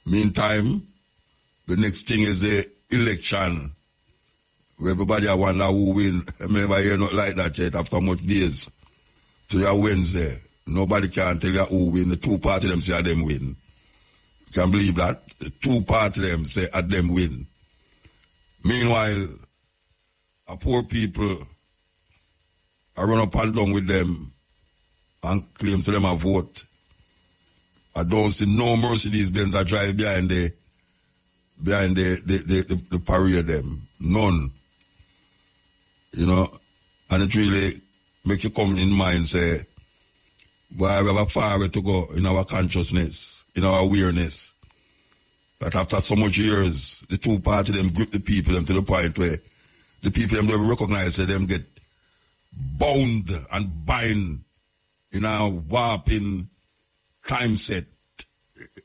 Meantime, the next thing is the election. Where everybody wonder who win. I never hear not like that yet after much days. To your Wednesday. Nobody can tell you who win. The two parties them say them win. You can believe that? The two parties them say them win. Meanwhile, poor people I run up and down with them and claim to them a vote. I don't see no Mercedes Benz I drive behind the parade them. None. You know, and it really make you come in mind say, why we have a far way to go in our consciousness, in our awareness. That after so much years, the two parties them grip the people them to the point where the people them don't recognize that them get bound and bind in a warping time set.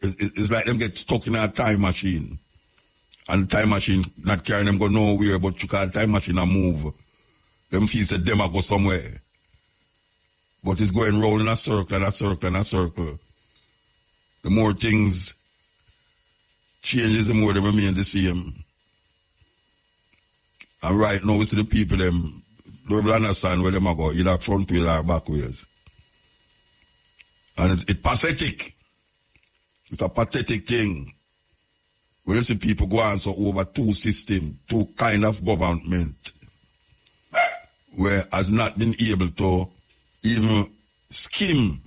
It's like them get stuck in a time machine. And the time machine not carrying them go nowhere, but you can't time machine a move. Them feel that them a go somewhere. But it's going round in a circle and a circle and a circle. The more things changes, the more they remain the same. And right now we see the people them don't really understand where them are go, either front ways or back ways. And it's pathetic. It's a pathetic thing. When you see people go on so over two systems, two kind of government, where has not been able to even skim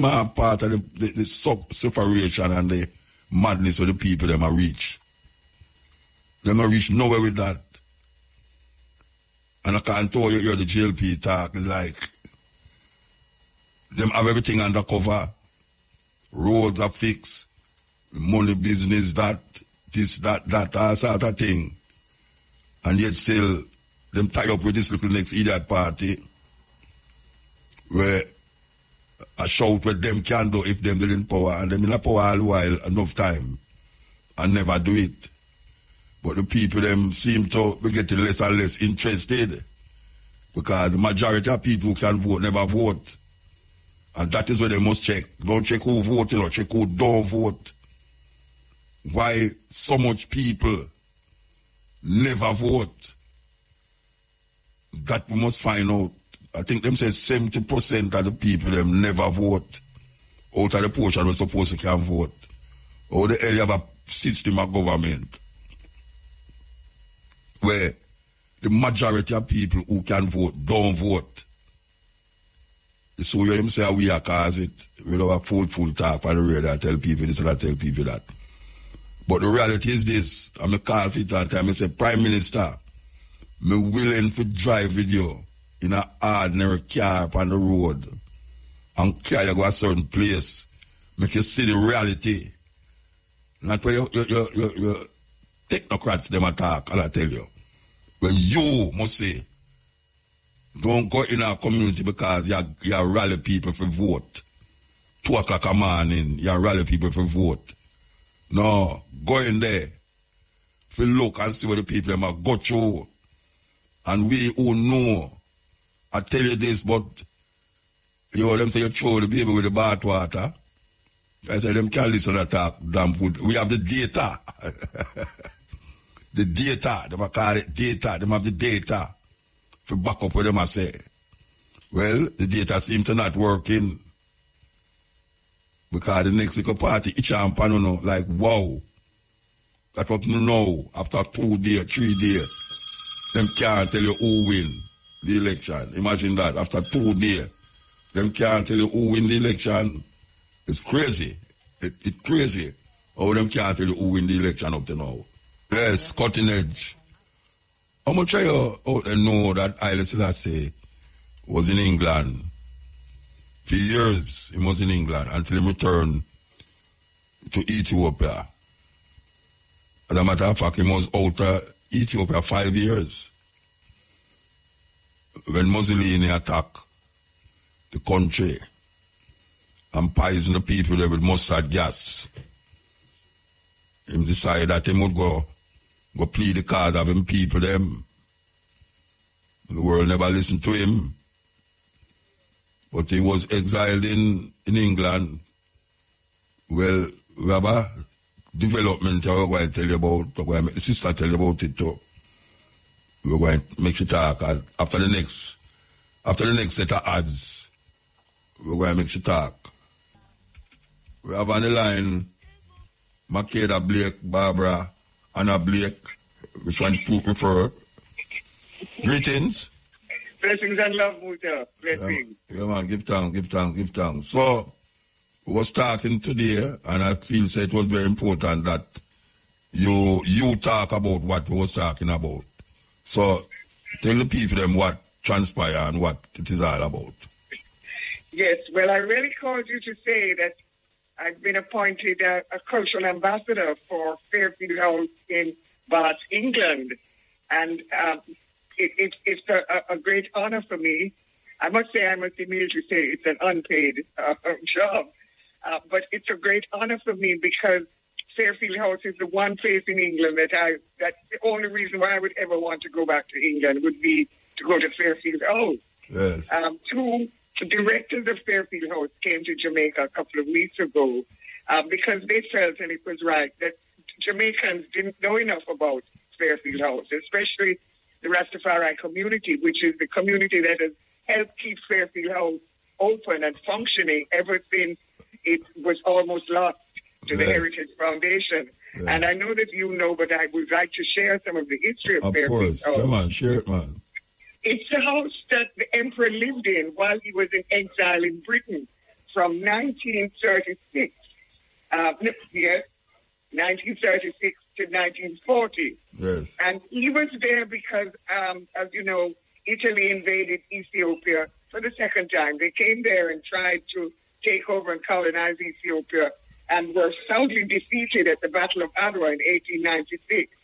out part of the separation and the madness of the people them are reach. Them not reach nowhere with that. And I can't tell you the JLP talk is like them have everything under cover. Roads are fixed, money business, that, this, that, all sort of thing. And yet still them tie up with this little next idiot party where I shout what them can do if them didn't power, and them in a power all while enough time and never do it. But the people them seem to be getting less and less interested because the majority of people who can vote never vote. And that is where they must check. Don't check who voted or check who don't vote. Why so much people never vote? That we must find out. I think them say 70% of the people them never vote. Out of the portion we're supposed to can vote. Or the area of a system of government where the majority of people who can vote don't vote. So you hear them say we are cause it. We don't have full talk on the radio. I tell people this and I tell people that. But the reality is this. I'm a call for it all the time. I say, Prime Minister, I'm willing to drive with you in an ordinary car on the road and carry you go a certain place. Make you see the reality. Not where your technocrats them attack, and I tell you. When you must say, don't go in our community because you rally people for vote. 2 o'clock a morning, you rally people for vote. No, go in there. For look and see what the people them have got through. And we who know, I tell you this, but you know them say you throw the baby with the bath water. I say them can't listen to talk damn good. We have the data. The data, they call it data, they have the data. To back up what them I say. Well, the data seems to not working because the next little party, each champion, you know, like, wow, that's what you know, after 2 days, 3 days, them can't tell you who win the election. Imagine that, after 2 days, them can't tell you who win the election. It's crazy. It's crazy how them can't tell you who win the election up to now. Yes, cutting edge. How much of you out there know that Haile Selassie was in England? For years he was in England until he returned to Ethiopia. As a matter of fact, he was out of Ethiopia 5 years. When Mussolini attacked the country and poisoned the people there with mustard gas, he decided that he would go plead the cause of him people them. The world never listened to him. But he was exiled in England. Well, we have a development we're going to tell you about. We're going to make the sister tell you about it too. We're going to make you talk. And after the next set of ads, we're going to make you talk. We have on the line Makeda Blake, Barbara, Anna Blake. Which one do you prefer? Greetings. Blessings and love, Muta. Blessings. Yeah, man, give thanks. So, we were starting today, and I feel it was very important that you talk about what we was talking about. So, tell the people them what transpired and what it is all about. Yes, well, I really called you to say that I've been appointed a cultural ambassador for Fairfield House in Bath, England. And it's a great honor for me. I must immediately say it's an unpaid job. But it's a great honor for me because Fairfield House is the one place in England that's the only reason why I would ever want to go back to England would be to go to Fairfield House. Yes. Two directors of Fairfield House came to Jamaica a couple of weeks ago because they felt, and it was right, that Jamaicans didn't know enough about Fairfield House, especially the Rastafari community, which is the community that has helped keep Fairfield House open and functioning ever since it was almost lost to the Heritage Foundation. Yes. And I know that you know, but I would like to share some of the history of Fairfield House. Of course. Come on, share it, man. It's the house that the emperor lived in while he was in exile in Britain from 1936. 1936 to 1940. Yes. And he was there because, as you know, Italy invaded Ethiopia for the second time. They came there and tried to take over and colonize Ethiopia and were soundly defeated at the Battle of Adwa in 1896.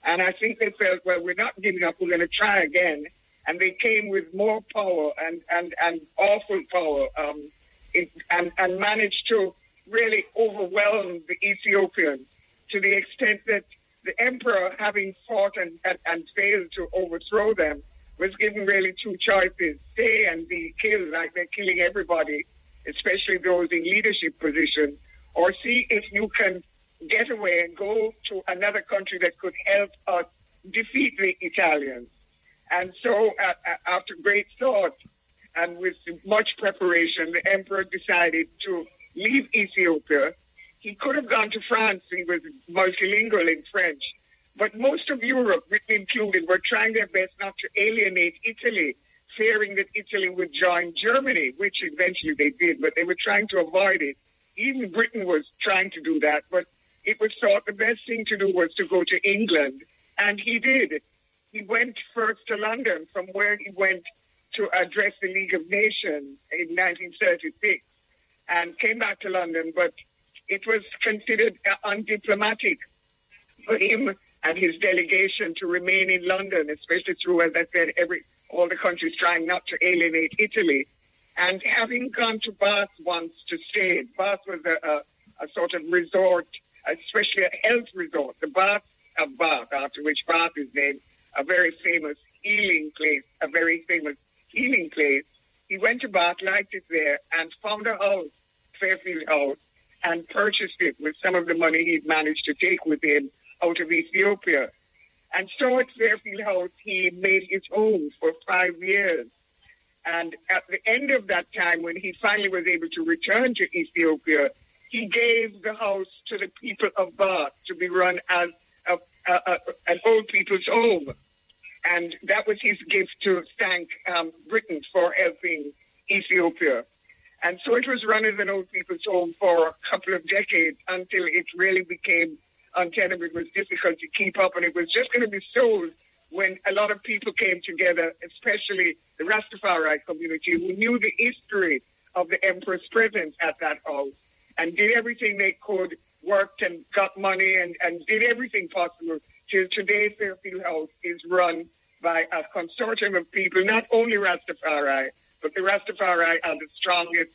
And I think they felt, well, we're not giving up, we're going to try again. And they came with more power and awful power and managed to really overwhelm the Ethiopians to the extent that the emperor, having fought and failed to overthrow them, was given really two choices: stay and be killed, like they're killing everybody, especially those in leadership positions, or see if you can get away and go to another country that could help us defeat the Italians. And so, after great thought and with much preparation, the emperor decided to leave Ethiopia. He could have gone to France. He was multilingual in French. But most of Europe, Britain included, were trying their best not to alienate Italy, fearing that Italy would join Germany, which eventually they did, but they were trying to avoid it. Even Britain was trying to do that, but it was thought the best thing to do was to go to England, and he did. He went first to London, from where he went to address the League of Nations in 1936, and came back to London, but it was considered undiplomatic for him and his delegation to remain in London, especially through, as I said, all the countries trying not to alienate Italy. And having gone to Bath once to stay, Bath was a sort of resort, especially a health resort, the Bath of Bath, after which Bath is named, a very famous healing place. He went to Bath, liked it there, and found a house, Fairfield House, and purchased it with some of the money he'd managed to take with him out of Ethiopia. And so at Fairfield House, he made his home for 5 years. And at the end of that time, when he finally was able to return to Ethiopia, he gave the house to the people of Bath to be run as an old people's home. And that was his gift to thank Britain for helping Ethiopia. And so it was run as an old people's home for a couple of decades until it really became untenable. It was difficult to keep up, and it was just going to be sold when a lot of people came together, especially the Rastafari community, who knew the history of the emperor's presence at that house and did everything they could, worked and got money and did everything possible till today. Fairfield House is run by a consortium of people, not only Rastafari, but the Rastafari are the strongest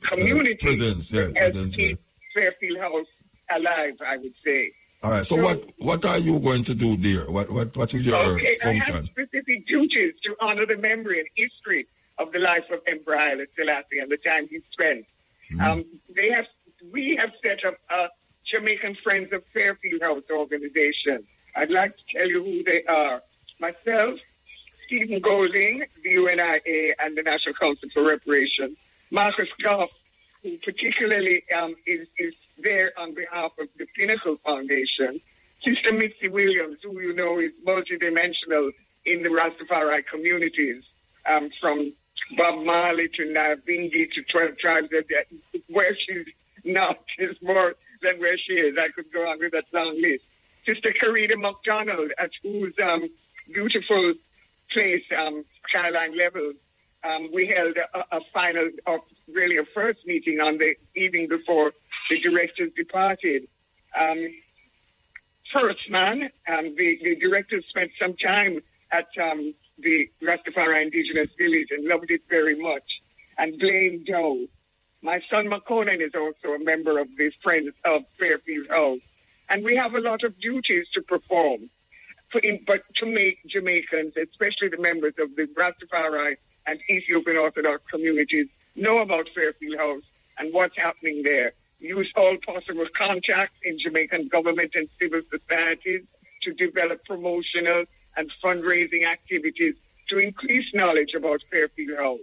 community to keep Fairfield House alive, I would say. All right. So what are you going to do there? What is your function? I have specific duties to honor the memory and history of the life of Emperor Haile Selassie and the time he spent. They have we have set up a Jamaican Friends of Fairfield House organization. I'd like to tell you who they are. Myself, Stephen Golding, the UNIA and the National Council for Reparations. Marcus Goff, who particularly is there on behalf of the Pinnacle Foundation. Sister Mitzi Williams, who you know is multidimensional in the Rastafari communities, from Bob Marley to Nabingi to 12 tribes. Where she's not is more than where she is. I could go on with that long list. Sister Carita McDonald, at whose beautiful place, Skyline Level, we held a final, or really a first meeting on the evening before the directors departed. First, man, the directors spent some time at the Rastafari Indigenous Village and loved it very much. And Blaine Doe. My son McConan is also a member of the Friends of Fairfield House. And we have a lot of duties to perform, but to make Jamaicans, especially the members of the Rastafari and Ethiopian Orthodox communities, know about Fairfield House and what's happening there. Use all possible contacts in Jamaican government and civil societies to develop promotional and fundraising activities to increase knowledge about Fairfield House,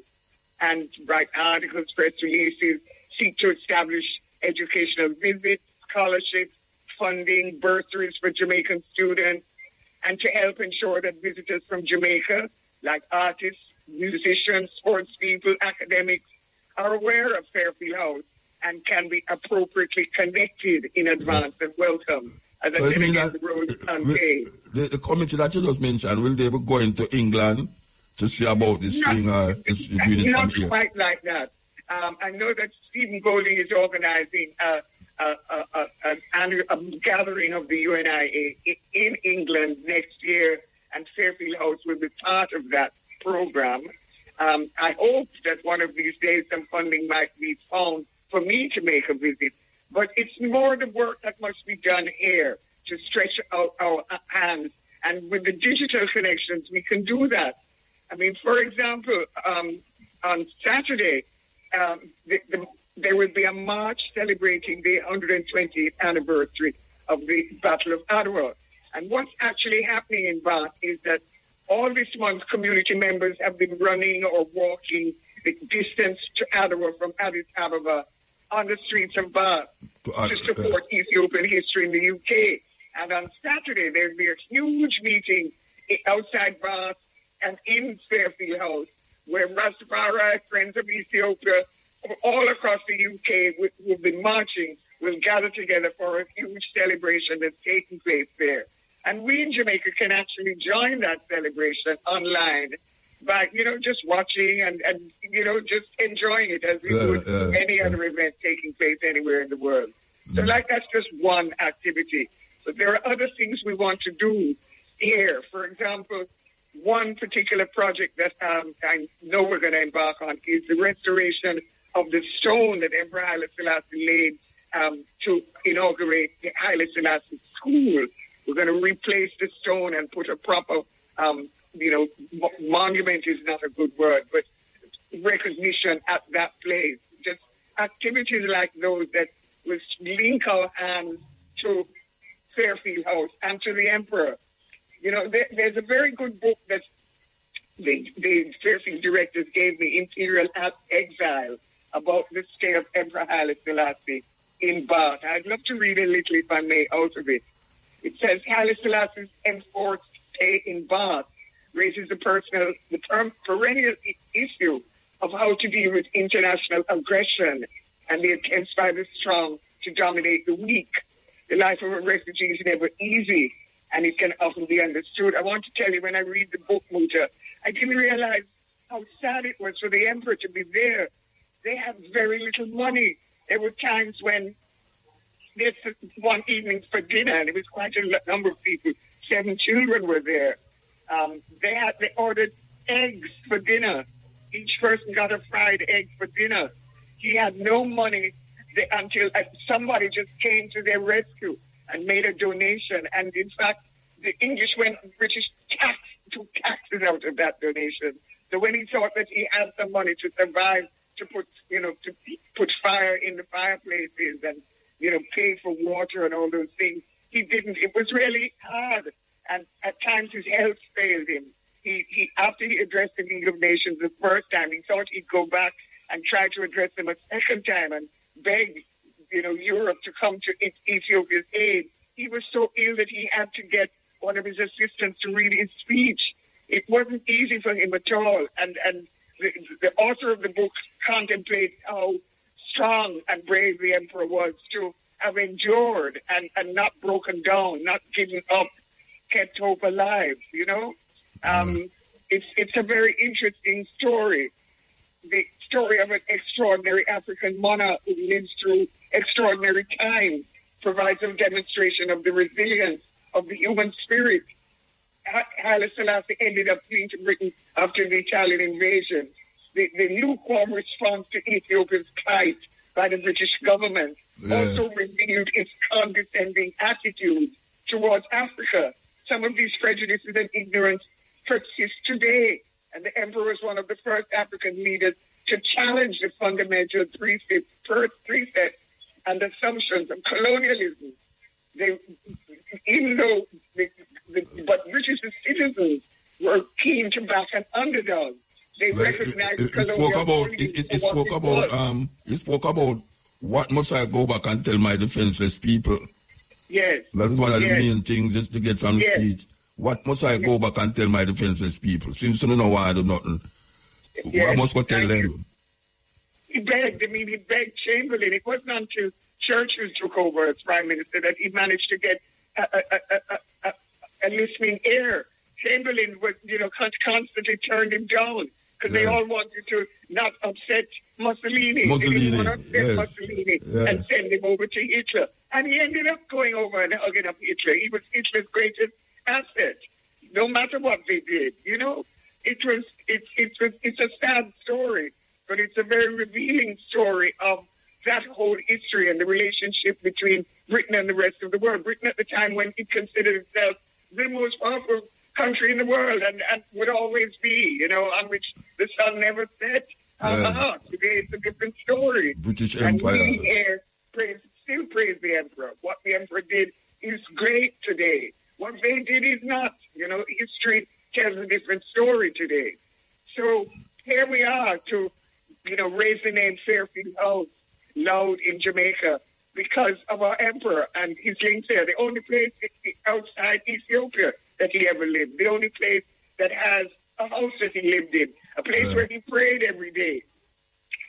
and write articles, press releases, seek to establish educational visits, scholarships, funding, bursaries for Jamaican students, and to help ensure that visitors from Jamaica, like artists, musicians, sports people, academics, are aware of Fairfield House and can be appropriately connected in advance and welcome. As So I it said, means again, that the road is unpaved. the committee that you just mentioned, will they be going to England to see about this thing, or is you doing it from here? Not quite like that. I know that Stephen Golding is organizing a gathering of the UNIA in England next year, and Fairfield House will be part of that program. I hope that one of these days some funding might be found for me to make a visit. But it's more the work that must be done here to stretch out our hands. And with the digital connections, we can do that. I mean, for example, on Saturday, there will be a march celebrating the 120th anniversary of the Battle of Ottawa. And what's actually happening in Bath is that all this month, community members have been running or walking the distance to Ottawa from Addis Ababa on the streets of Bath to support Ethiopian history in the UK. And on Saturday, there'll be a huge meeting outside Bath and in Fairfield House, where Rastafari, Friends of Ethiopia, all across the UK will be marching, will gather together for a huge celebration that's taking place there. And we in Jamaica can actually join that celebration online by, just watching and just enjoying it as we would any other event taking place anywhere in the world. So that's just one activity. But there are other things we want to do here. For example, one particular project that I know we're going to embark on is the restoration of the stone that Emperor Haile Selassie laid to inaugurate the Haile Selassie School. We're going to replace the stone and put a proper, monument is not a good word, but recognition at that place. Just activities like those that will link our hands to Fairfield House and to the Emperor. There's a very good book that the Fairfield directors gave me, Imperial Exile, about the stay of Emperor Haile Selassie in Bath. I'd love to read a little, if I may, out of it. It says, Haile Selassie's enforced stay in Bath raises the perennial issue of how to deal with international aggression and the attempts by the strong to dominate the weak. The life of a refugee is never easy, and it can often be understood. I want to tell you, when I read the book, Muta, I didn't realize how sad it was for the emperor to be there. They had very little money. There were times when there's one evening for dinner, and it was quite a number of people. 7 children were there. They ordered eggs for dinner. Each person got a fried egg for dinner. He had no money until somebody just came to their rescue and made a donation. And in fact, the British took taxes out of that donation. So when he thought that he had some money to survive to put fire in the fireplaces and, pay for water and all those things. He didn't. It was really hard. And at times his health failed him. He after he addressed the League of Nations the first time, he thought he'd go back and try to address them a second time and beg, Europe to come to Ethiopia's aid. He was so ill that he had to get one of his assistants to read his speech. It wasn't easy for him at all. And the author of the book contemplates how strong and brave the emperor was to have endured and not broken down, not given up, kept hope alive, It's a very interesting story. The story of an extraordinary African monarch who lives through extraordinary times provides a demonstration of the resilience of the human spirit. Haile Selassie ended up fleeing to Britain after the Italian invasion. The lukewarm response to Ethiopia's plight by the British government also revealed its condescending attitude towards Africa. Some of these prejudices and ignorance persist today, and the emperor was one of the first African leaders to challenge the fundamental precepts and assumptions of colonialism. But British citizens were keen to back an underdog. They recognized He spoke about what must I go back and tell my defenseless people. Yes. That's one of the main things just to get from the speech. What must I go back and tell my defenseless people? Since you don't know why I do nothing, I must go tell them. He begged Chamberlain. It wasn't until Churchill took over as Prime Minister that he managed to get a listening ear. Chamberlain was, constantly turned him down because they all wanted to not upset Mussolini. They didn't want to upset Mussolini and send him over to Hitler. And he ended up going over and hugging up Hitler. He was Hitler's greatest asset, no matter what they did. It's a sad story, but it's a very revealing story of that whole history and the relationship between Britain and the rest of the world. Britain at the time when it considered itself the most powerful country in the world and would always be, on which the sun never set. Today it's a different story. British Empire. And we here still praise the emperor. What the emperor did is great today. What they did is not. History tells a different story today. So here we are to, raise the name Fairfield House loud in Jamaica because of our emperor and his links there. The only place outside Ethiopia that he ever lived. The only place that has a house that he lived in. A place where he prayed every day.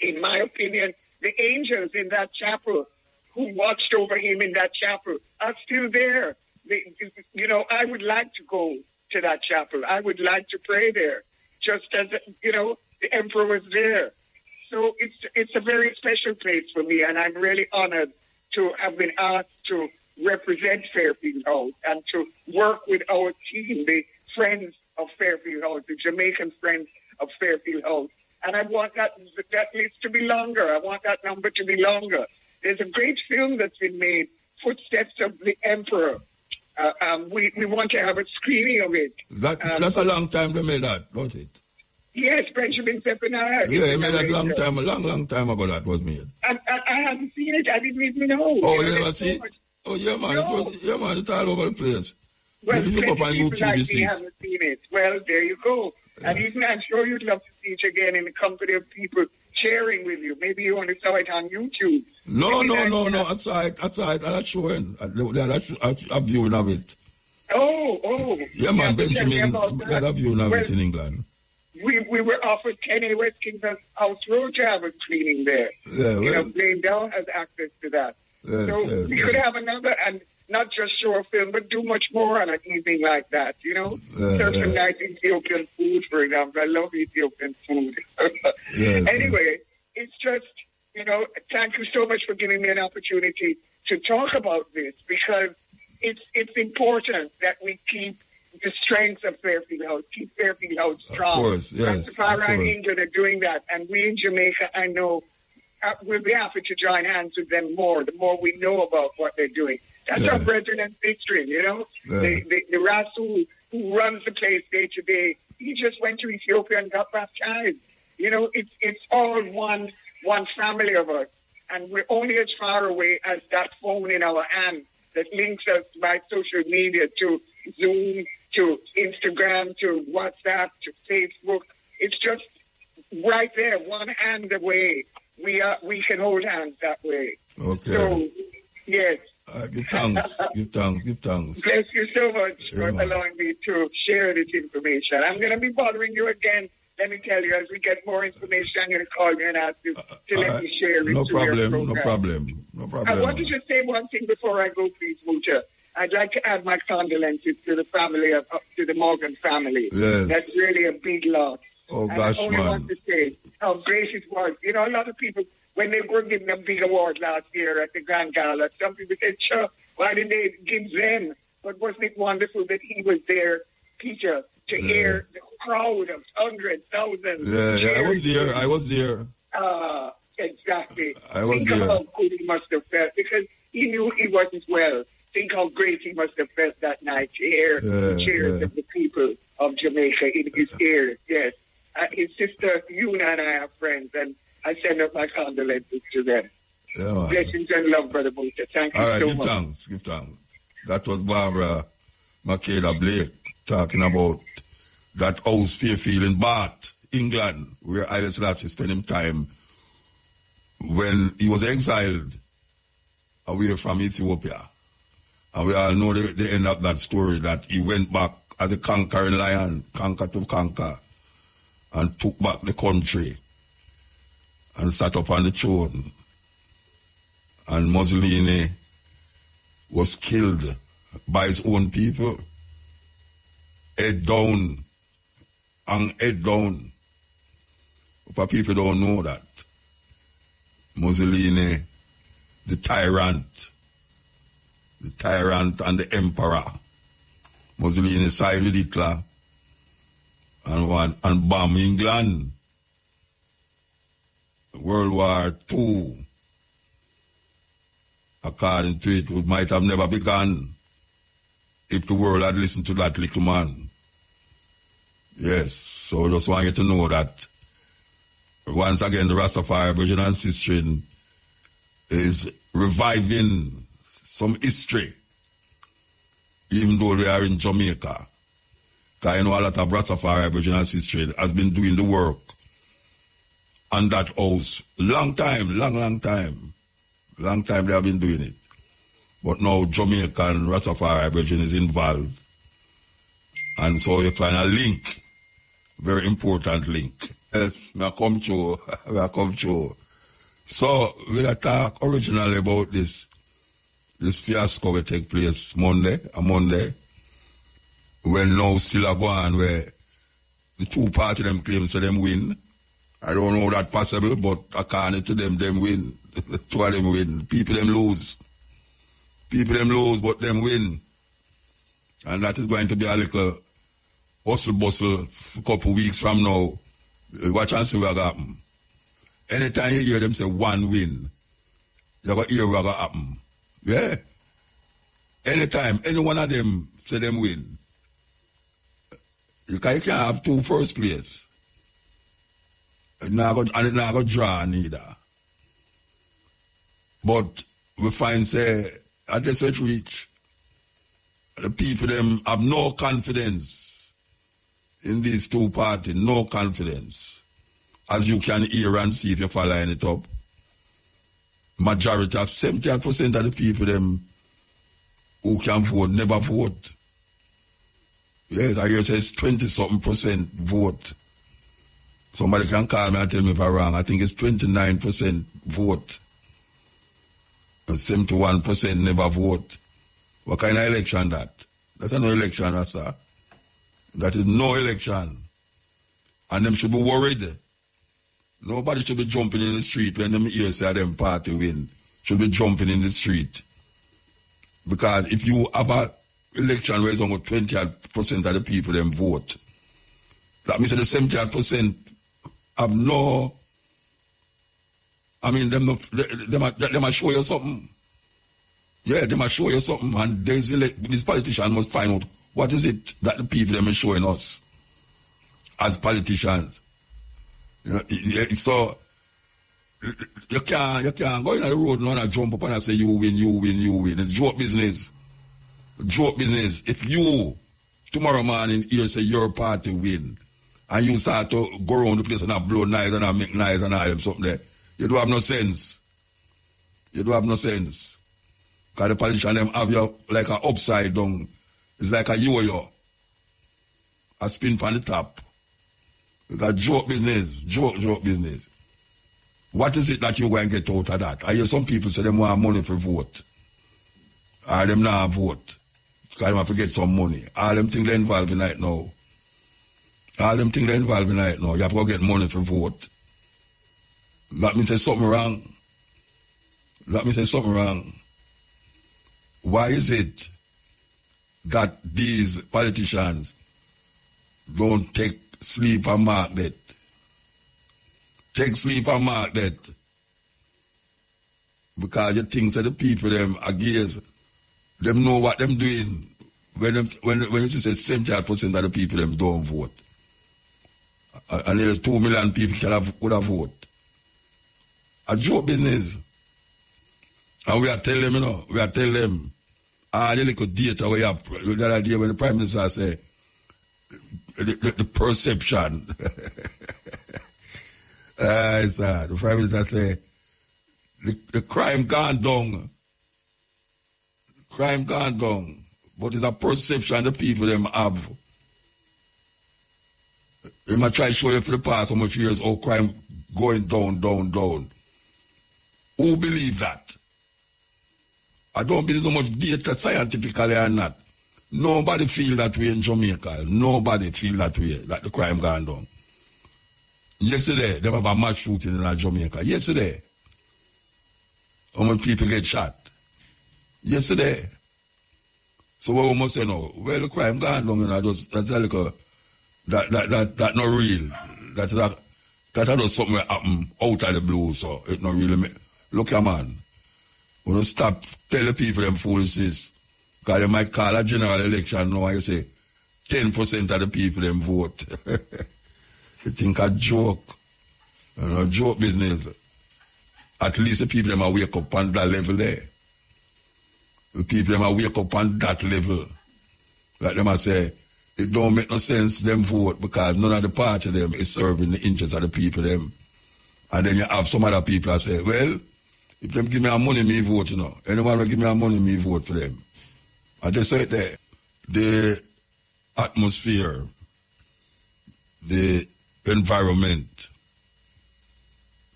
In my opinion, the angels in that chapel who watched over him in that chapel are still there. I would like to go to that chapel. I would like to pray there, just as, the emperor was there. So it's a very special place for me, and I'm really honored to have been asked to represent Fairfield House and to work with our team, the friends of Fairfield House, the Jamaican friends of Fairfield House. And I want that list to be longer. I want that number to be longer. There's a great film that's been made, Footsteps of the Emperor. We want to have a screening of it. That's a long time they made that, don't it? Yes, Benjamin Zephaniah. Yeah, he made that long time ago that was made. I haven't seen it. I didn't even know. Oh, you never see it? Oh, yeah, man. No. It's all over the place. Well, you look up on YouTube, like you see it. Haven't seen it. Well, there you go. Yeah. And even I'm sure you'd love to see it again in the company of people sharing with you. Maybe you only saw it on YouTube. No. I saw it. I'm showing. I'm viewing of it. Oh. Yeah, man, Benjamin, had a viewing of it in England. We were offered Kenny Westking's House Road to have a screening there. Yeah, Blaine Down has access to that. Yes, we could have another, and not just show a film, but do much more on an evening like that, Serve some nice Ethiopian food, for example. I love Ethiopian food. Anyway, it's just, thank you so much for giving me an opportunity to talk about this, because it's important that we keep the strength of Fairfield House, keep Fairfield House strong. Of course, yes. Rastafari and England are doing that, and we in Jamaica, I know, we'll be happy to join hands with them more, the more we know about what they're doing. That's our brethren and sisters, The Ras who runs the place day to day, he just went to Ethiopia and got baptized. You know, it's all one family of us. And we're only as far away as that phone in our hand that links us by social media to Zoom, to Instagram, to WhatsApp, to Facebook. It's just right there, one hand away. We can hold hands that way. Okay. So, yes. Give thanks. Give thanks. Bless you so much for allowing me to share this information. I'm going to be bothering you again. Let me tell you, as we get more information, I'm going to call you and ask you to let me share it. No problem. I want to just say one thing before I go, please, Mucha. I'd like to add my condolences to the family, to the Morgan family. Yes. That's really a big loss. Oh, gosh, I only want to say how great it was. You know, a lot of people, when they were giving a big award last year at the Grand Gala, some people said, sure, why didn't they give them? But wasn't it wonderful that he was there, Peter, to hear the crowd of hundreds, thousands. Yeah, I was there. Exactly. Think of how good he must have felt, because he knew he wasn't well. Think how great he must have felt that night to hear the cheers of the people of Jamaica in his ears. Yes. His sister, Yuna, and I are friends, and I send up my condolences to them. Yeah, blessings and love, Brother Muta. Thank you so much. Give thanks. That was Barbara Makeda Blake talking about that house Fairfield in Bath, England, where Haile Selassie spent him time when he was exiled away from Ethiopia. And we all know the end of that story, that he went back as a conquering lion, conquer to conquer, and took back the country and sat up on the throne. And Mussolini was killed by his own people. Head down, and head down. But people don't know that. Mussolini, the tyrant and the emperor. Mussolini sided with Hitler and bombed England. World War II, according to it, might have never begun if the world had listened to that little man. Yes, so I just want you to know that once again the Rastafari Virgin Ancestry is reviving some history, even though they are in Jamaica. Because I know a lot of Rastafari Virgin Ancestry has been doing the work on that house. Long time they have been doing it. But now Jamaican Rastafari Virgin is involved. And so you find a link, very important link. Yes, I come through. So we'll talk originally about this fiasco will take place Monday, when now still a go on where the two parties them claim so them win. I don't know that possible, but according to them win. Two of them win. People them lose, but them win. And that is going to be a little bustle a couple of weeks from now. Watch and see what happen. Anytime you hear them say one win, you're going to hear what happen. Yeah. Anytime any one of them say them win, you can't have two first place. And it's not going to draw neither. But we find, say, at this reach, the people them have no confidence in these two parties, no confidence. As you can hear and see if you're following it up. Majority of 78% of the people them who can vote never vote. Yes, I hear it says 20-something% vote. Somebody can call me and tell me if I'm wrong. I think it's 29% vote. And 71% never vote. What kind of election that? That's no election, sir. That is no election. And them should be worried. Nobody should be jumping in the street when them hear say them party win. Should be jumping in the street. Because if you have an election where it's only 20% of the people them vote, that means that the 70% have no, I mean, them might show you something. Yeah, they might show you something, and this politician must find out what is it that the people them are showing us as politicians. You know, so you can't go in the road and jump up and say you win. It's joke business. Joke business. If you tomorrow morning here say your party win, and you start to go around the place and blow nice and make nice and all them something there, you don't have no sense. You don't have no sense. Because the politician them have you like an upside down. It's like a yo-yo. A spin on the top. It's a joke business. Joke business. What is it that you're going to get out of that? I hear some people say they want money for vote. Or them not vote. Because they have to get some money. All them things they're involved in right now. You have to go get money for vote. Let me say something wrong. Why is it that these politicians don't take sleep and mark that? Take sleep and mark that. Because you think that the people them against them know what them doing when you say 70% of the people them don't vote. And nearly 2 million people could have voted. A joke business. And we are telling them, all the little data we have, the other day when the Prime Minister say, the perception. The Prime Minister say, the crime gone down. Crime gone down. But it's a perception the people them have. They might try to show you for the past how much years, crime going down. Who believe that? I don't believe so much data scientifically or not. Nobody feel that way in Jamaica. Nobody feel that way, that the crime gone down. Yesterday, there was a mass shooting in Jamaica. Yesterday. How many people get shot? Yesterday. So what we must say now? Well, the crime gone down, that's like that not real. That does something happen out of the blue, so it not really. Look here, man. We don't stop telling people them foolishness. Because they might call a general election now and you say 10% of the people them vote. You think a joke. You know, joke business. At least the people them are wake up on that level there. The people them are wake up on that level. Like them I say, it don't make no sense them vote because none of the party them is serving the interests of the people them. And then you have some other people that say, well, if them give me a money, me vote, you know. Anyone will give me a money, me vote for them. And they say there, the atmosphere, the environment.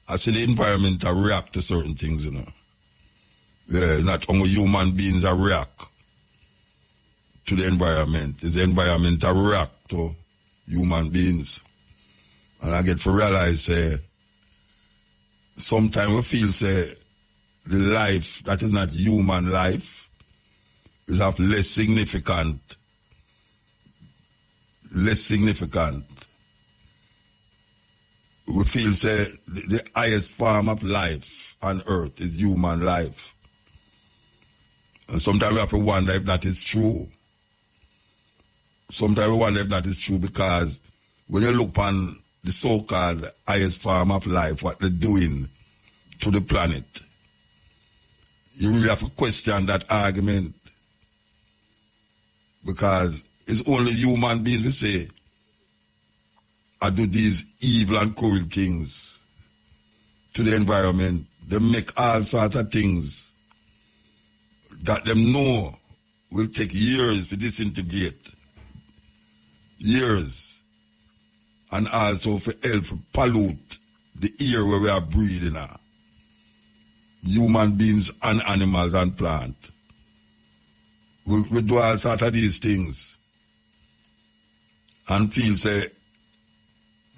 I say the environment that react to certain things, you know. Yeah, it's not only human beings that react to the environment. It's the environment that react to human beings. And I get to realize, sometimes we feel, the life that is not human life is of less significant. We feel, the highest form of life on earth is human life. And sometimes we have to wonder if that is true. Sometimes we wonder if that is true because when you look on the so-called highest form of life, what they're doing to the planet, you really have to question that argument. Because it's only human beings we say, I do these evil and cruel things to the environment. They make all sorts of things that them know will take years to disintegrate. Years. And also for help to pollute the air where we are breathing. Human beings and animals and plants. We do all sorts of these things. And feel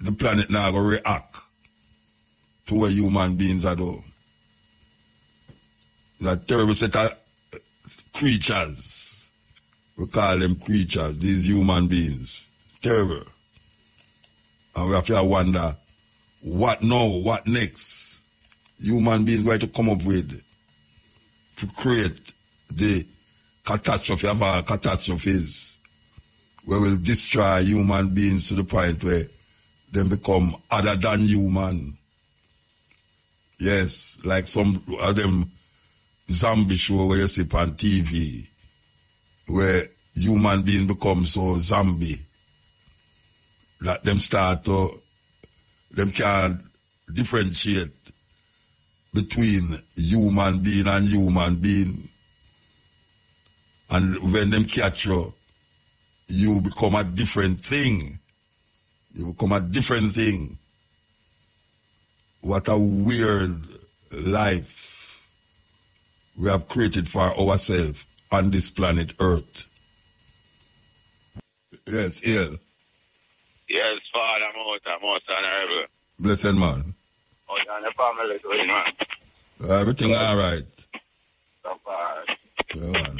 the planet now will react to what human beings are doing. It's a terrible set of creatures. We call them creatures, these human beings. Terrible. And we have to wonder, what now, what next? Human beings going to come up with to create the catastrophe of all catastrophes, where we'll destroy human beings to the point where them become other than human. Yes, like some of them zombie show where you see on TV, where human beings become so zombie that them can't differentiate between human being and human being. And when them catch you, you become a different thing. You become a different thing. What a weird life we have created for ourselves on this planet Earth. Yes, ill. Yes, Father, most honorable. Blessed man. Oh, and the family doing, man. Everything all right. So far. Yeah, man.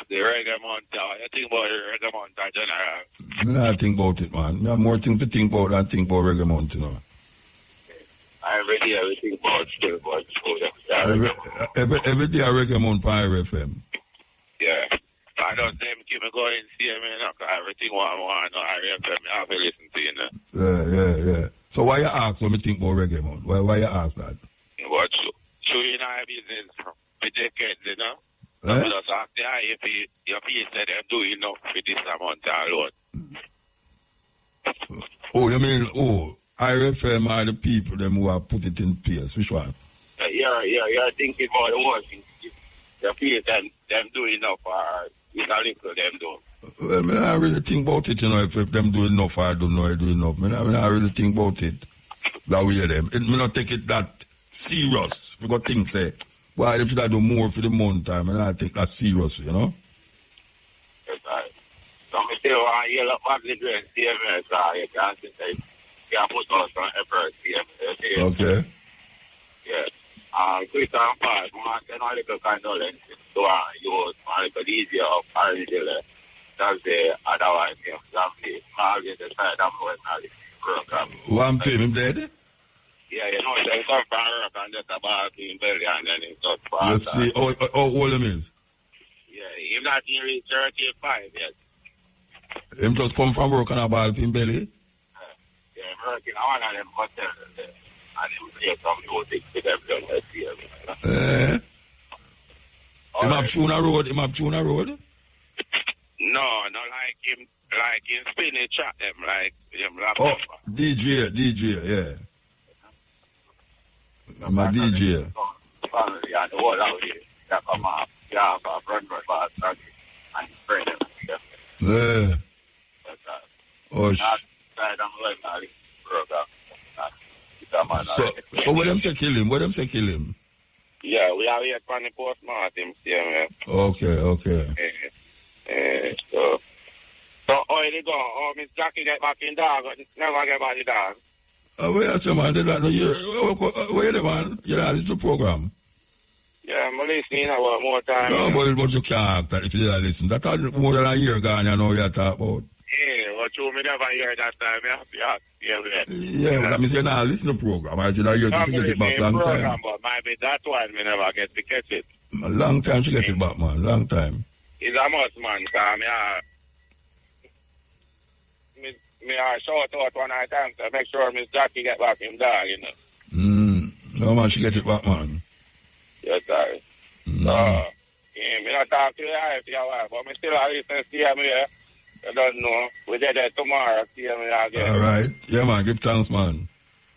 The reggae mountain. You think about the reggae mountain, general? I don't think about it, man. I have more things to think about than think about Reggae Mountain, you know. Every day I think about still about every day I Reggae Mountain on RFM. Yeah. I don't say keep me going and see me, you know, because everything what I want, RFM, I have to listen to you, know. Yeah. So why you ask when me think about Reggae Mountain? Why you ask that? But so you know business for decades, you know? So just ask the if you feel that they're doing enough for this amount alone. Oh, you mean, RFM are the people them who have put it in place. Which one? You're thinking about the one thing. You feel them doing enough or it's a little them do. Well, I mean, I really think about it, you know, if them do enough or I don't know I do enough. I really think about it. That way them. It may not take it that serious. You got things say, why if I do more for the month time, and I take that serious, you know? Yes, right. So I still want to yell up back the dress, CMS, you can't say, you can put on some effort, CMS. Okay. Yeah. Quick and fast, I send a little condolences to you, a little easier up, that's the otherwise, family. I'll get the side of the program. One time him dead? Yeah, you know, they come from Europe and just about in belly and then it's just fast. Let's see, all him is? Yeah, he's not in reach 35 yet. Him just come from work and a ball in belly? Yeah, working on one of them hotels there. And him play some music to them done this year. Him have tune a road? No, not like him spinning chat them, like him rap. Oh, DJ, yeah. I'm a DJ. Family and the whole out here, they come up, they have a front bar, and friend them. Yeah. Oh, so what them say kill him? Yeah, we are here for the post-mortem, yeah, Okay. So how they go? Oh, Miss Jackie get back in dog, never get back in dog. Where you man? Where the man? You know, it's a program. Yeah, I'm listening about more time. No, but you can't that if you don't listen. That's more than a year gone, you know what you're talking about. Yeah, but you never hear that time, yeah, but that means you're not listening to the program. I should have heard to get it back long time. But maybe that one we never get to catch it. A long time to get it back, man. Long time. It's a must, man, because me shout out one night time to make sure Miss Jackie get back in dog, you know. No, man, she get it back, man. Yes, sir. So, me not talk to your wife, but me still listen to you here. I don't know. We did that tomorrow, see me again. All right. Yeah, man, give thanks, man.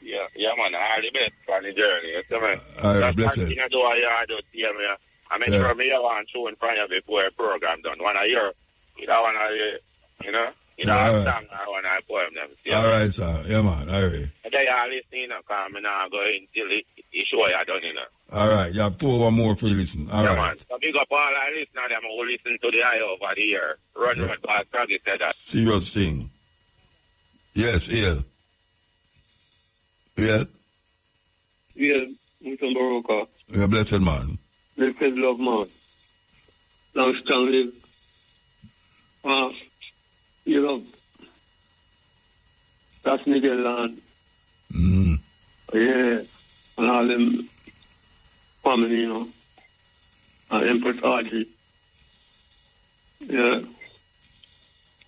Yeah, man, all the best for the journey, you see me? All right, bless it. You do what you do, see me. I make sure me have one show in front of you before a program done. One of your, you don't want to, you know? You don't have song or one of poem them. All right, sir. Yeah, man, all right. And then you are listening, you know, because I'm not going until the show you done, you know. All right, you have 2 or more for you listen. All right. Man. So big up all I listen to them who listen to the eye over the year. Run with Boss Froggy said that. Serious thing. Yes, yeah. Yeah? Yeah, Mutabaruka. You're blessed, man. Blessed love, man. Long strong live. You know, that's Miguel Land. Yeah, and all them family, you know, and Empress Audrey. Yeah.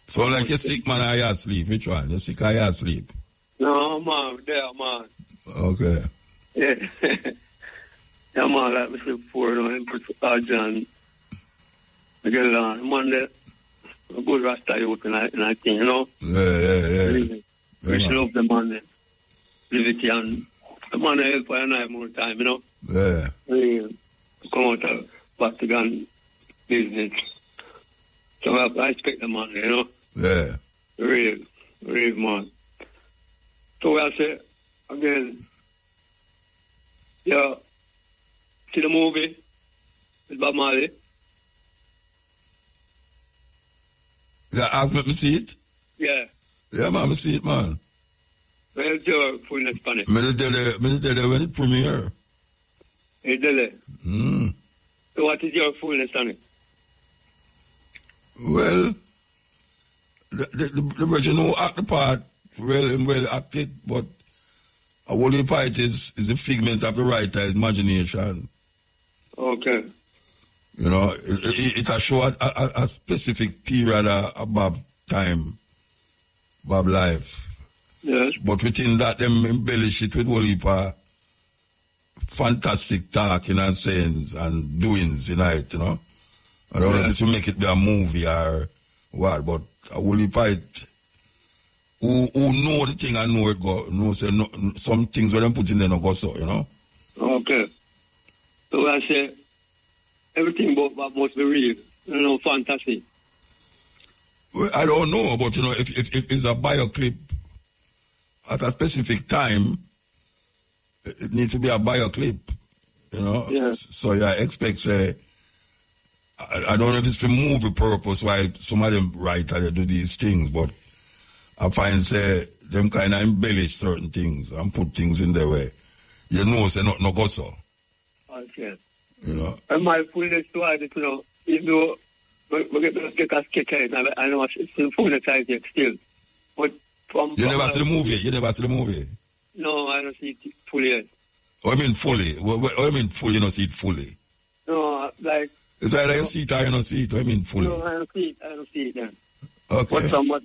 So like you're sick, man, or you asleep? Which one? You're sick or you asleep? No, man, there, man. Okay. Yeah. Yeah, man, like we said before, you know, and put John. I get along. Man, there, a good Rasta youth and I think, you know. Yeah. We should love the man, then. Liberty and the man help for a night more time, you know. Yeah. Come out of Vatican business. So I expect the man, you know. Yeah. Real man. So I say, again, yeah, see the movie with Bob Marley? Yeah, ask me to see it? Yeah. Yeah, man, I see it, man. Where's your fullness on it? Me tell you when it premiere. Hey, Dele. So what is your fullness on it? Well, the version who act the part well acted, but a holy part is the figment of the writer's imagination. Okay. You know, it has shown a specific period of Bob time, Bob life. Yes. But within that, them embellish it with whole heap of fantastic talking and sayings and doings in it, you know. I don't know if this will make it be a movie or what, but a whole heap of it who know the thing and know it go, know say no, some things where them put in there no go so, you know. Okay. So I say, everything about that must be real, you know, fantasy. Well, I don't know, but you know, if it's a bioclip at a specific time, it needs to be a bioclip, you know. Yeah. So yeah, expect I don't know if it's for movie purpose why some of them writer they do these things, but I find them kind of embellish certain things and put things in their way. You know, say no go so. Okay. You know. And my fullness to add it, you know, even though we get a sketch and I know it's still fullness I get still. But You never see the movie? You never see the movie? No, I don't see it fully yet. Oh, I mean fully. What I mean fully, you don't see it fully. No, like... It's either you see it or you don't see it. I mean fully. No, I don't see it then. Okay. But from what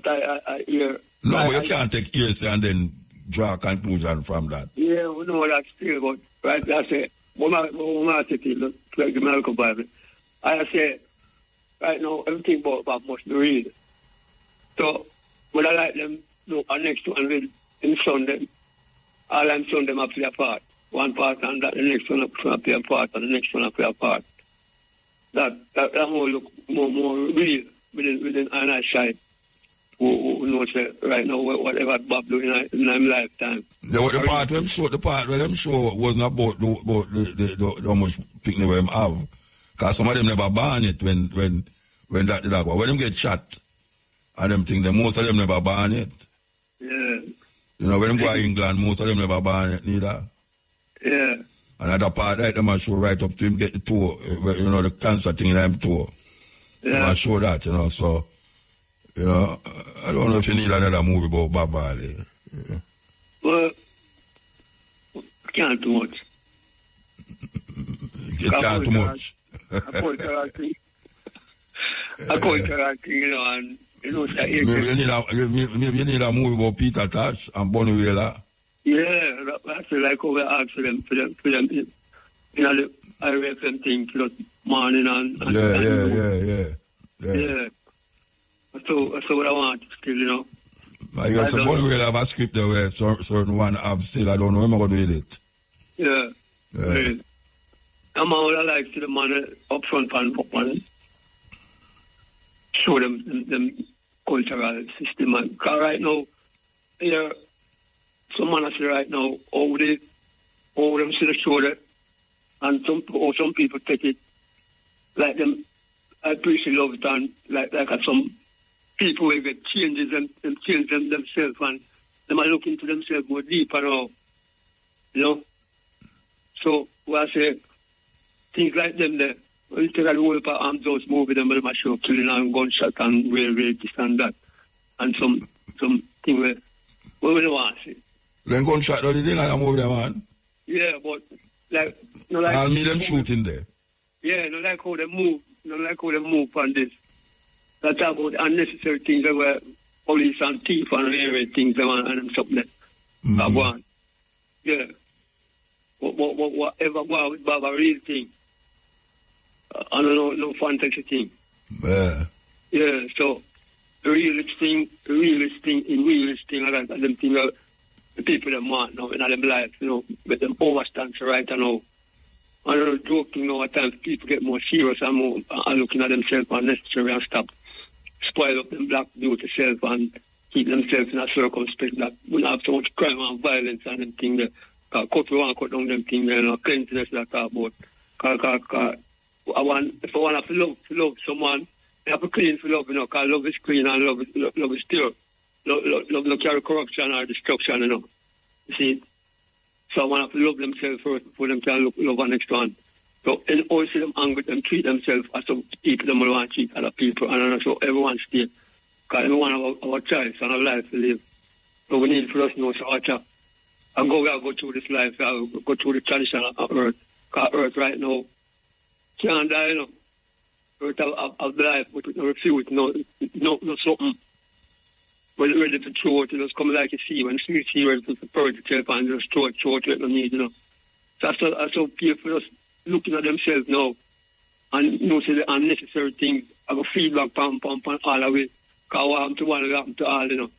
I hear... No, but you can't take hearsay and then draw a conclusion from that. Yeah, we know that still, but right, I say, when I take it, like the medical Bible, I say, right now, everything about must be real. So, when I like them, look, our next one will in Sunday, all I'm showing them up to their part. One part and that the next one up to their part and the next one up to their part. That will look more real within an eye side. Who knows right now whatever Bob doing in my lifetime. Yeah, what the part where them show wasn't about the how much picnic them have. Because some of them never ban it when that did happen. When them get shot and them think that most of them never ban it. Yeah. You know, when them go to England, most of them never ban it neither. Yeah. Another part that them show right up to him get the tour, you know, the cancer thing in them tour. Yeah. I show that, you know, so you know, I don't know if you need another movie about Bob Marley. Yeah. Well, I can't do much. You can't do much. I call it acting, you know, and you know, maybe you need a movie about Peter Tosh and Bonnie Wheeler. Yeah, that's like over ask for them, you know, the IRFM thing, plus morning and yeah. That's what I want still, you know. I guess Bonnie Wheeler have a script there where certain one have still, I don't know how I'm going to do it. Yeah. I'm all I like to the man up front and show them cultural system. Because right now, here, some man say right now, how them see the show that, and some people take it like them. I appreciate love it and like some people will get changes and change themselves and them are looking to themselves more deeper now. You know? So what I say, things like them there, when you take a whole part arms house movie, them are show killing and gunshot and railway this and that. And some thing where we don't want to see. Then gunshot don't they like a movie, man? Yeah, but like no like I'll meet them shooting there. Yeah, no like how they move. No like how they move on this. That's about unnecessary things that were police and thief and various things and something that go on. Yeah. Whatever go on with Baba, real thing. I don't know, no fantasy thing. Yeah. Yeah, so the realest thing, and them thing the people that want now in them life, with them overstand to right now. I don't know, joking now at times people get more serious and more looking at themselves unnecessary and stop spoil up them black beauty self and keep themselves in a circumspect that we have so much crime and violence and them thing that cut down them thing cleanliness that I talk about. If I want to love someone, I have to clean for love, because love is clean and love is pure. Love no carry corruption or destruction, You see? So I want to love themselves first before them can love the next one. So and also them angry, them treat themselves as some people them want to treat other people, and so everyone stay. Because everyone have our choice and our life to live. So we need for us to know so we go through this life, go through the tradition of earth. Because earth right now can't die, Earth of life, but we refuse, no something. When ready to throw it, just come like a sea. When you see ready to purge itself and just throw it, let them need, So that's how people just looking at themselves now and see the unnecessary things. I go feedback, pam, all the way. Because what happened to one, it happened to all,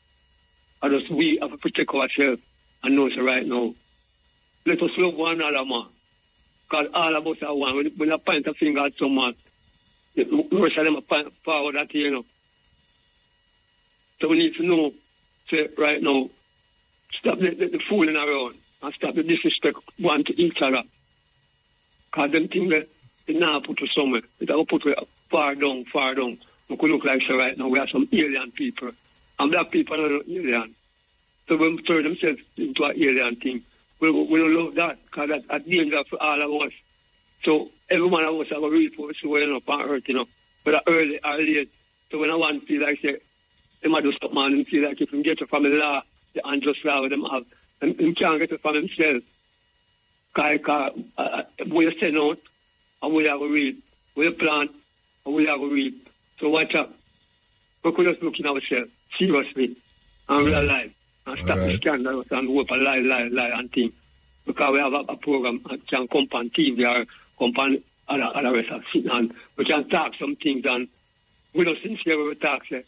I just, we have to protect ourselves and know so right now. Let us love one another, man. Because all of us are one. When I point a finger at someone, the rest of them are point forward at you, So we need to know, say, right now, stop the fooling around and stop the disrespect one to each other. Because them things that they now put us somewhere. They don't put us far down. We could look like so right now we are some alien people. And black people are not alien. So when we turn themselves into an alien thing, we don't love that because that's danger for all of us. So every one of us have a real force going up on earth, whether early or late. So when I want to feel like say, they might do something and feel like if you get it from the law, the unjust law them have, and you can't get it from themselves. Because we send out, and we have a read. We plant, and we have a read. So watch out. We could just look in ourselves, seriously, and realize, and stop the scandal and hope and lie and think. Because we have a program that can come on TV or come on other rest of sitting and we can talk some things and we don't sincere when we talk, say.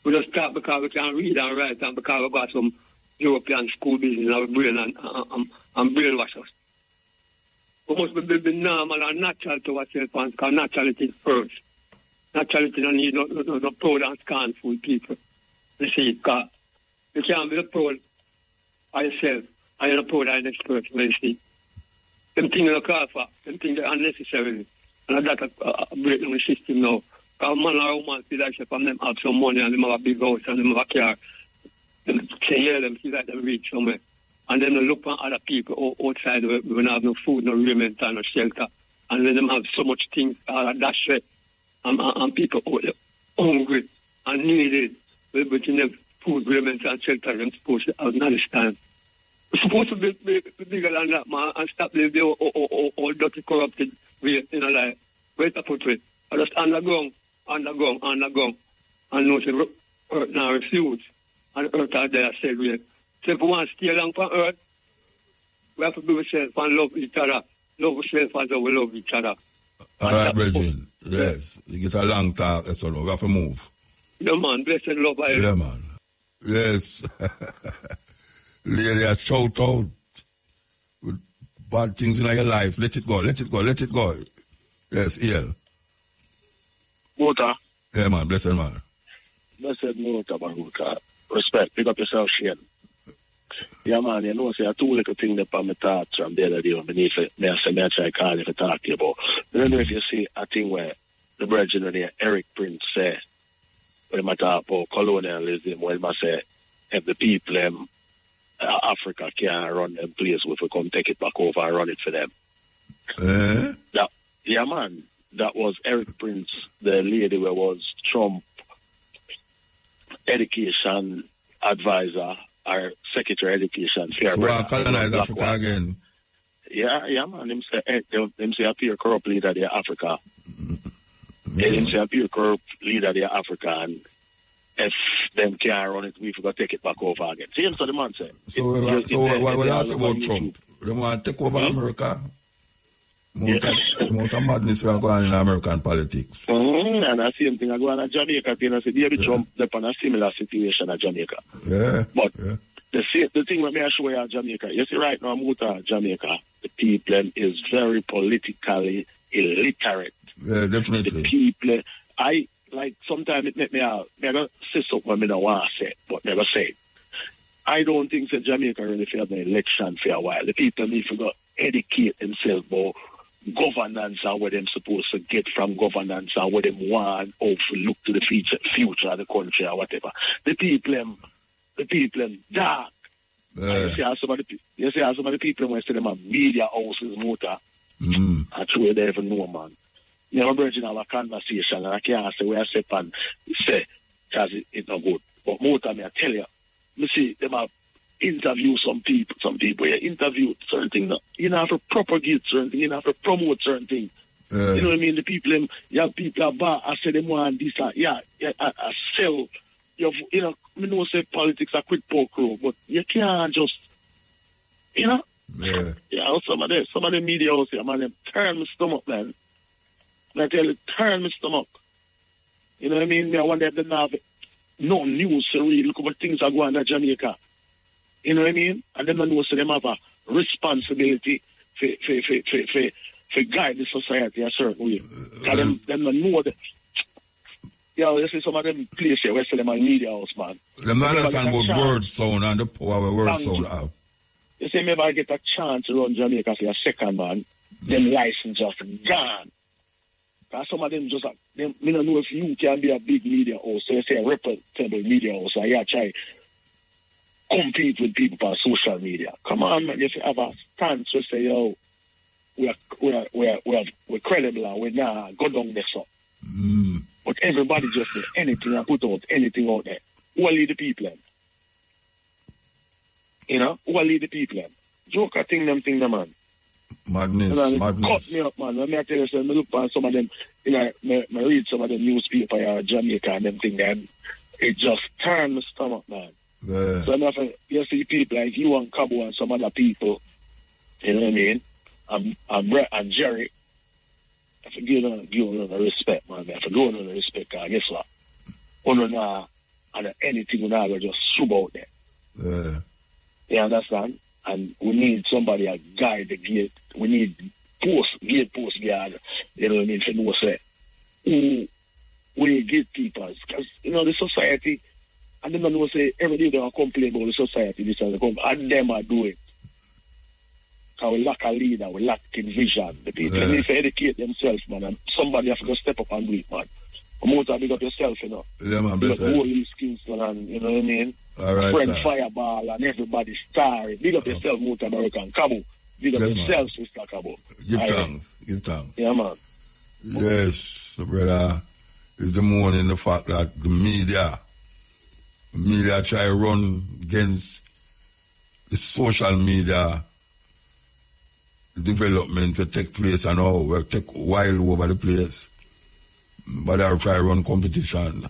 We just talk because we can read and write and because we got some European school business in our brain and brainwash us. We must be normal and natural to ourselves because naturality is first. Naturality don't need no proud and scornful people. You see, because you can't be proud of yourself and you're not proud of the next person, you see. Them things are called for, them things are unnecessary. And that's a breakdown the system now. Because man or woman feel like from them have some money and them have a big house and them have a car. Them say, them feel like them rich somewhere. And then they look at other people outside where we don't have no food, no raiment, and no shelter. And then them have so much things, that shit. And people hungry and needed. But in the food, raiment, and shelter, they're supposed to have this time. We're supposed to be bigger than that, man, and stop living all dirty, corrupted way in a life. Wait to put it. I just underground. And know the earth now refuse. And earth out there said, so if we want to stay along for earth, we have to be ourselves and love each other. Love ourselves as we love each other. All right, Bridget. Yes. You get a long talk, that's all. We have to move. Yeah, man. Blessed love. Yeah, man. Yes. Lady, I shout out with bad things in your life. Let it go. Yes, Ian. Mota. Yeah, man. Blessed man. Blessed Mutabaruka. Respect. Pick up yourself, Shane. Yeah, man. You know, say a two little thing that on my thoughts from the other day when I try to call you to talk to you about. I don't know if you see a thing where the brethren there, Eric Prince say, when I talk about colonialism, when I say, if the people Africa can't run them place, we will come take it back over and run it for them. Yeah, man. That was Eric Prince, the lady who was Trump education advisor or secretary education. Well, colonize Africa again. Yeah, man. Him say appear corrupt leader there, Africa. Him say a peer group leader there Africa, and if them can't run it, we forgot to take it back over again. See him, so the man say. So what you say about Trump? They want to take over America? More madness we are going in American politics. And the same thing I go on in Jamaica. I say, David Trump, they're in a similar situation at Jamaica. Yeah. But the thing let me show you at Jamaica, you see right now, Jamaica, the people is very politically illiterate. Yeah, definitely. The people, I like sometimes it make me out, never say something I don't want to say, but never say it. I don't think that Jamaica really failed the election for a while. The people need to go educate themselves about governance and what they're supposed to get from governance and what they want or to look to the future of the country or whatever. The people dark. You see how some of the people when say them have media houses, motor. Actually, they even know, man. You know, we're in our conversation, and I can't say where I say, and say, because it's not good. But more time, I tell you, you see, them have interview some people you interview certain things. You don't have to propagate certain things, you don't have to promote certain things. You know what I mean? The people, you have people about, I say them want this, I sell. You know, I know say politics are quick poke road, but you can't just, you know? Yeah, some of the media also, man, turn my stomach, man. I tell you, turn my stomach. You know what I mean? I wonder if they have no news to read. Look what things are going on in Jamaica. You know what I mean? And then I know so them have a responsibility for guide the society a certain way. Because them know that. Yeah, you see some of them places here where them are media house, man. Them not understand about word sound and the power of word sound have. You see, maybe I get a chance to run Jamaica for a second, man. Them license just gone. Because some of them just, them, I don't know if you can be a big media house, so you say a reputable media house, so you try compete with people on social media. Come on, man, if you have a stance to say, yo, we're credible and we're not go down there, so. But everybody just say anything and put out anything out there. Who will lead the people in? You know, who will lead the people in? Joker thing them, man. Madness. Cut me up, man. Let me tell you, so I look at some of them, you know, I read some of the newspaper in Jamaica and them thing, and it just turned my stomach, man. Yeah. So you see people like you and Cabo and some other people, you know what I mean? And Brett and Jerry, I have to give them the respect, man. I have to give them the respect, because guess what? And anything we now just sub out there. Yeah. You understand? And we need somebody to guide the gate. We need post guard, you know what I mean, to know say who we gatekeepers. Because, you know, the society, and them know say every day they are complaining about the society, this and that, and them are doing it. Because we lack a leader, we lack vision. The people need to educate themselves, man, and somebody has to step up and do it, man. Come out and big up yourself, you know. Yeah, man, big up all these skills, and you know what I mean? All right, Friend sir. Fireball and everybody starring. Big up yourself, Mutabaruka and Cabo. Big up yourself, Mr. Cabo. Give thanks. Yeah, man. Yes, brother. It's the morning the fact that the media try to run against the social media development to take place and all. We'll take wild over the place. But I'll try to run competition.